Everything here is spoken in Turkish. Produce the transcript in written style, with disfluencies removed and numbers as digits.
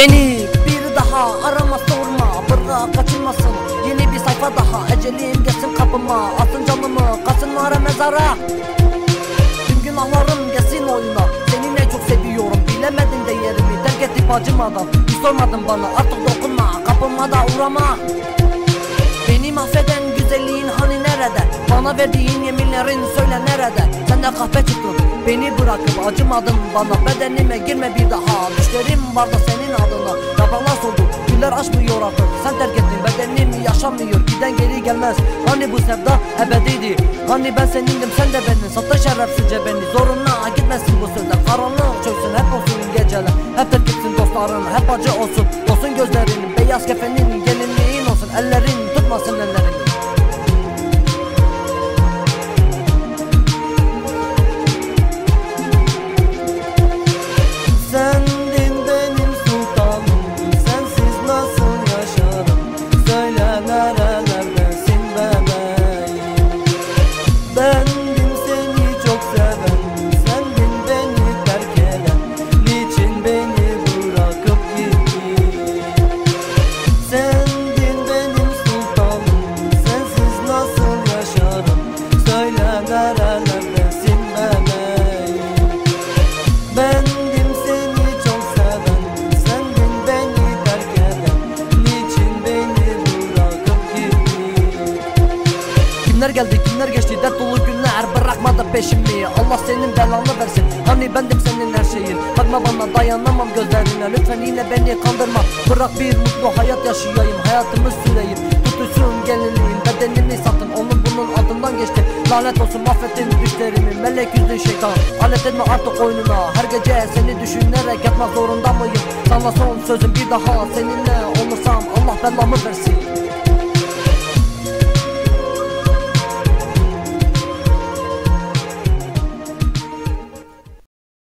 Beni bir daha arama sorma, bırak kaçınmasın yeni bir sayfa daha. Ecelim gelsin kapıma, atın canımı kasınlara mezara. Tüm günahlarım gelsin oyuna, seni ne çok seviyorum. Bilemedin değerimi, terk edip acımadan. Hiç sormadın bana, artık dokunma, kapıma da uğrama. Beni mahveden güzelliğin hani nerede? Bana verdiğin yeminlerin söyle nerede? Sen de kahpe çıktın, beni bırakıp acımadın bana. Bedenime girme bir daha, düşlerim var da senin adına. Yapraklar soldu, güller açmıyor artık. Sen terk ettin, bedenim yaşamıyor. Giden geri gelmez, hani bu sevda ebediydi. Hani ben senindim, sen de benim. Sattın şerefsizce beni, zoruna gitmesin bu sözler. Karanlık çöksün, hep olsun geceler. Hep terk etsin dostların, hep acı olsun. Olsun gözlerinin, beyaz kefenin, gelinliğin olsun. Ellerin tutmasın ellerini. Sendin benim sultanım, sensiz nasıl yaşarım? Söyle nerelerdesin bebeğim? Bendim seni çok seven, sendin beni terk eden. Niçin beni bırakıp gittin? Sendin benim sultanım, sensiz nasıl yaşarım? Söyle nerelerdesin bebeğim? Bendim seni çok seven, sendin beni terk eden. Niçin beni bırakıp gittin? Günler geldi, günler geçti, dert dolu günler, bırakmadı peşimi. Allah senin belanı versin, hani bendim senin her şeyin. Bakma bana, dayanamam gözlerine, lütfen yine beni kandırma. Bırak bir mutlu hayat yaşayayım, hayatımı süreyim. Tutuşun gelinliğin, bedenimi satın, onun bunun adından geçti. Lanet olsun, mahvettin düşlerimi, melek yüzlü şeytan. Alet etme artık oyununa, her gece seni düşünerek yatmak zorunda mıyım? Sana son sözüm, bir daha seninle olursam Allah belamı versin.